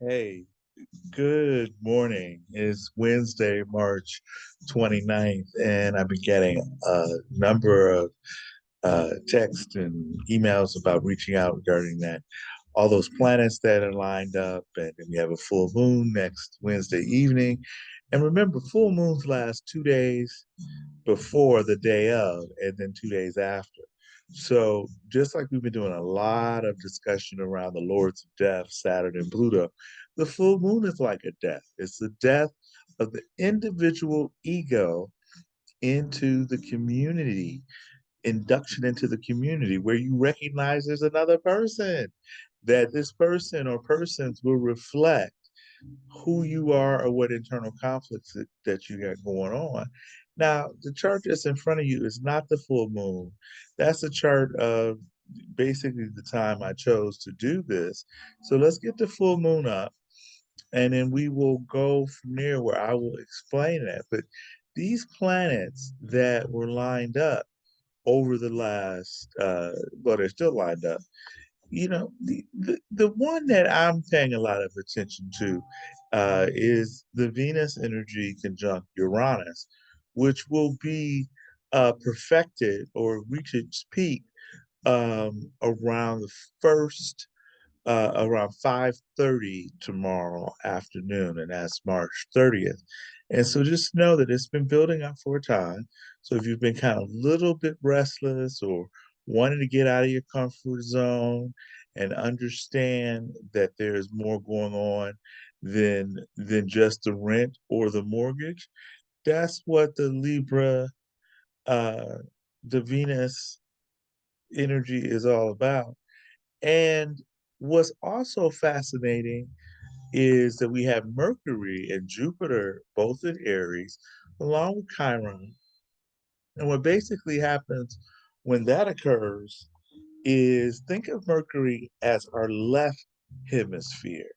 Hey, good morning. It's Wednesday, March 29th, and I've been getting a number of texts and emails about reaching out regarding that. All those planets that are lined up, and then we have a full moon next Wednesday evening. And remember, full moons last 2 days before the day of, and then 2 days after. So, just like we've been doing a lot of discussion around the lords of death, Saturn and Pluto, the full moon is like a death. It's the death of the individual ego into the community, induction into the community, where you recognize there's another person, that this person or persons will reflect who you are or what internal conflicts that you got going on. Now, the chart that's in front of you is not the full moon. That's a chart of basically the time I chose to do this. So let's get the full moon up, and then we will go from there where I will explain that. But these planets that were lined up over the last, well, they're still lined up. The one that I'm paying a lot of attention to is the Venus energy conjunct Uranus, which will be perfected or reach its peak around the first around 5:30 tomorrow afternoon, and that's March 30th. And so just know that it's been building up for a time. So if you've been kind of a little bit restless or wanting to get out of your comfort zone and understand that there's more going on than just the rent or the mortgage, that's what uh, the Venus energy is all about. And what's also fascinating is that we have Mercury and Jupiter both in Aries, along with Chiron. And what basically happens when that occurs is think of Mercury as our left hemisphere,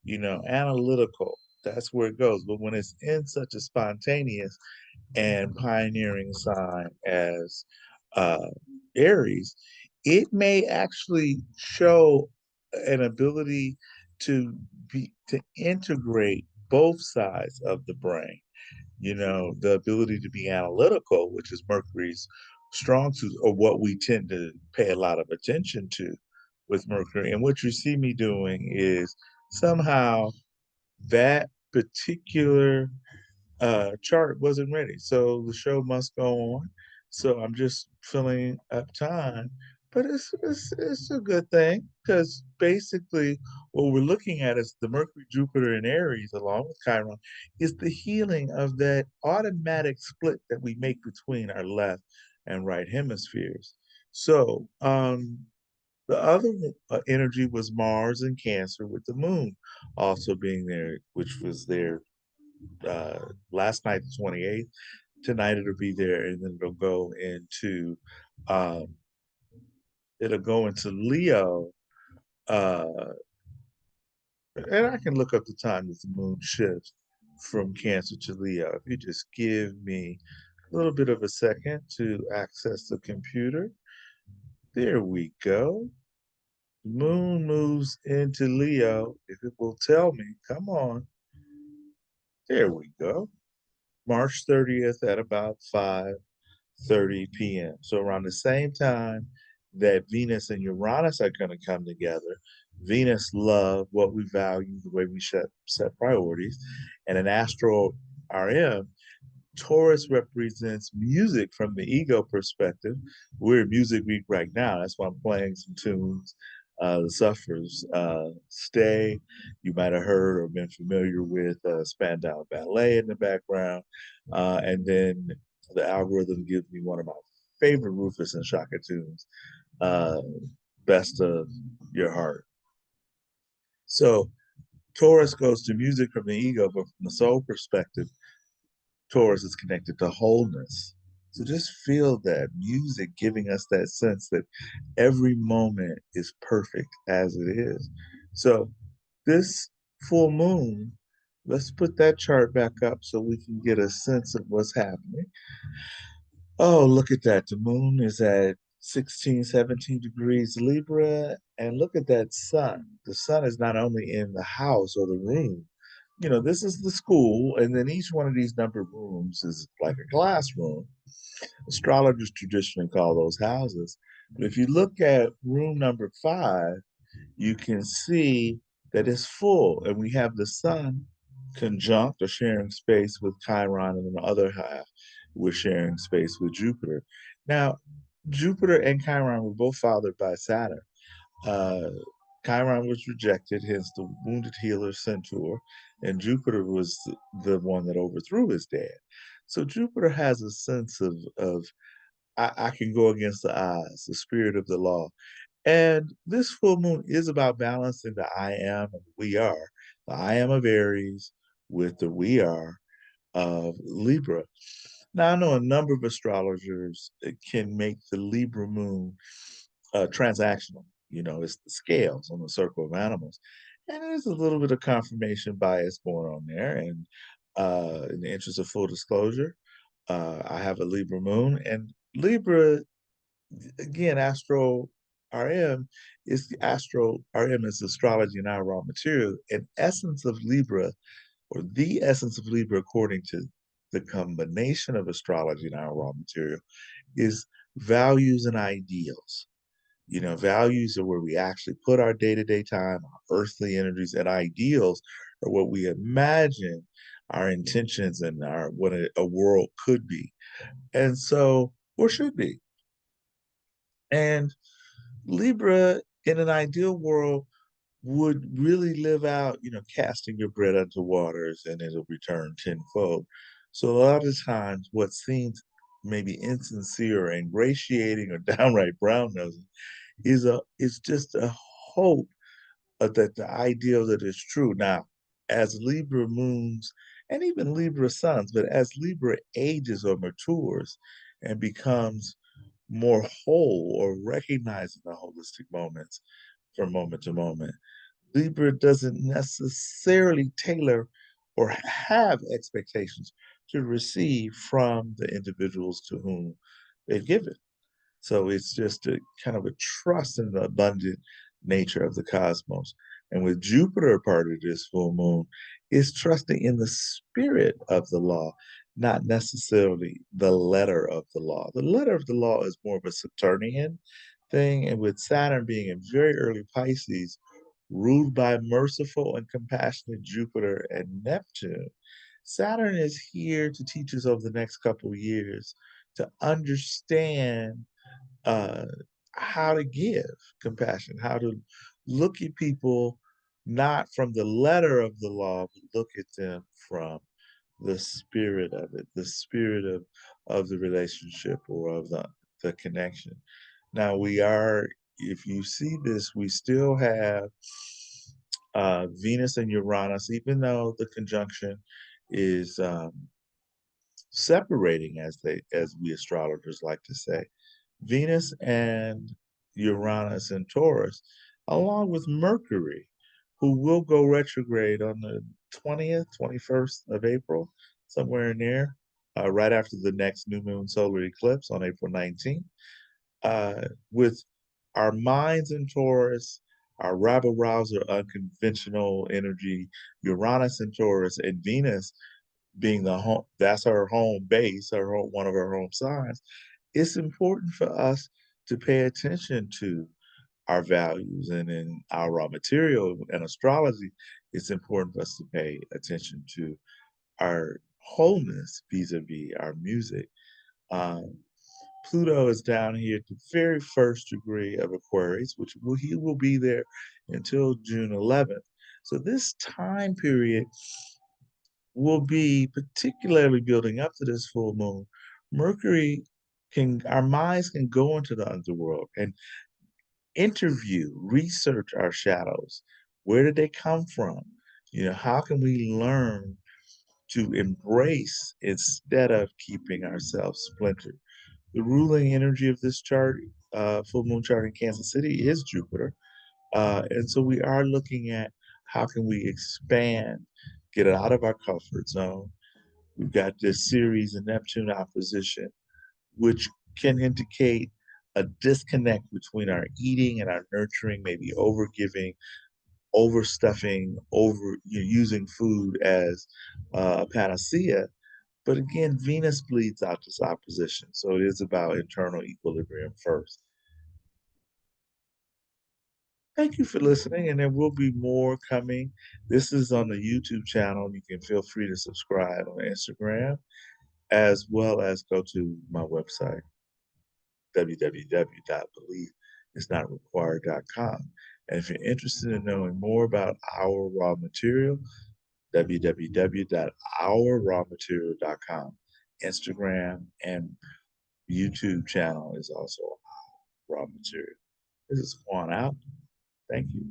analytical. That's where it goes. But when it's in such a spontaneous and pioneering sign as uh, Aries, it may actually show an ability to integrate both sides of the brain. The ability to be analytical, which is Mercury's strong suit, or what we tend to pay a lot of attention to with Mercury. And what you see me doing is somehow that particular chart wasn't ready. So the show must go on. So I'm just filling up time. But it's a good thing because basically what we're looking at is the Mercury, Jupiter, and Aries, along with Chiron, is the healing of that automatic split that we make between our left and right hemispheres. So the other energy was Mars and Cancer with the moon also being there, which was there uh, last night, the 28th. Tonight it'll be there, and then um, it'll go into Leo. Uh, and I can look up the time that the moon shifts from Cancer to Leo. If you just give me a little bit of a second to access the computer. There we go. Moon moves into Leo. If it will tell me, come on. There we go. March 30th at about 5:30 p.m. So around the same time that Venus and Uranus are going to come together. Venus love, what we value, the way we set priorities, and an astro RM. Taurus represents music from the ego perspective. We're in Music Week right now. That's why I'm playing some tunes. The Sufferers, Stay, you might have heard or been familiar with Spandau Ballet in the background. And then the algorithm gives me one of my favorite Rufus and Shaka tunes, uh, Best of Your Heart. So Taurus goes to music from the ego, but from the soul perspective, Taurus is connected to wholeness. So just feel that music giving us that sense that every moment is perfect as it is. So this full moon, let's put that chart back up so we can get a sense of what's happening. Oh, look at that. The moon is at 16, 17 degrees Libra. And look at that sun. The sun is not only in the house or the room, this is the school, and then each one of these numbered rooms is like a classroom. Astrologers traditionally call those houses. But if you look at room number 5, you can see that it's full, and we have the sun conjunct or sharing space with Chiron, and then the other half we're sharing space with Jupiter. Now, Jupiter and Chiron were both fathered by Saturn. Uh, Chiron was rejected, hence the wounded healer centaur, and Jupiter was the one that overthrew his dad. So Jupiter has a sense of I can go against the odds, the spirit of the law. And this full moon is about balancing the I am and we are. The I am of Aries with the we are of Libra. Now, I know a number of astrologers can make the Libra moon transactional. It's the scales on the circle of animals. And there's a little bit of confirmation bias going on there. And in the interest of full disclosure, I have a Libra moon, and Libra, again, Astro RM is astrology and our raw material. And essence of Libra, or the essence of Libra, according to the combination of astrology and our raw material, is values and ideals. Values are where we actually put our day-to-day time, our earthly energies, and ideals are what we imagine our intentions and our what a world could be. And so, or should be. And Libra, in an ideal world, would really live out, casting your bread unto waters and it'll return tenfold. So a lot of times what seems maybe insincere or ingratiating or downright brown nosing is just a hope that the ideal that is true. Now, as Libra moons and even Libra suns, but as Libra ages or matures and becomes more whole or recognizing the holistic moments from moment to moment, Libra doesn't necessarily tailor or have expectations to receive from the individuals to whom they've given. So it's just a kind of a trust in the abundant nature of the cosmos. And with Jupiter part of this full moon, is trusting in the spirit of the law, not necessarily the letter of the law. The letter of the law is more of a Saturnian thing. And with Saturn being in very early Pisces, ruled by merciful and compassionate Jupiter and Neptune, Saturn is here to teach us over the next couple of years to understand uh, how to give compassion, how to look at people not from the letter of the law, but look at them from the spirit of it, the spirit of the relationship or of the connection. Now we are, if you see this, we still have Venus and Uranus, even though the conjunction is separating, as we astrologers like to say. Venus and Uranus and Taurus, along with Mercury, who will go retrograde on the 20th, 21st of April, somewhere in there, right after the next new moon solar eclipse on April 19th. With our minds in Taurus, our rabble rouser, unconventional energy, Uranus and Taurus, and Venus being the home, that's our home base, one of our home signs. It's important for us to pay attention to our values, and in our raw material and astrology, it's important for us to pay attention to our wholeness vis-a-vis our music. Um, Pluto is down here at the very first degree of Aquarius, he will be there until June 11th. So this time period will be particularly building up to this full moon. Our minds can go into the underworld and interview, research our shadows. Where did they come from? How can we learn to embrace instead of keeping ourselves splintered? The ruling energy of this chart, full moon chart in Kansas City, is Jupiter. And so we are looking at how can we expand, get out of our comfort zone. We've got this series in Neptune opposition, which can indicate a disconnect between our eating and our nurturing, maybe overgiving, overstuffing, over using food as a panacea. But again, Venus bleeds out this opposition. So it is about internal equilibrium first. Thank you for listening, and there will be more coming. This is on the YouTube channel. You can feel free to subscribe on Instagram, as well as go to my website, www.believeisnotrequired.com. And if you're interested in knowing more about our raw material, www.ourrawmaterial.com. Instagram and YouTube channel is also raw material. This is Juan out. Thank you.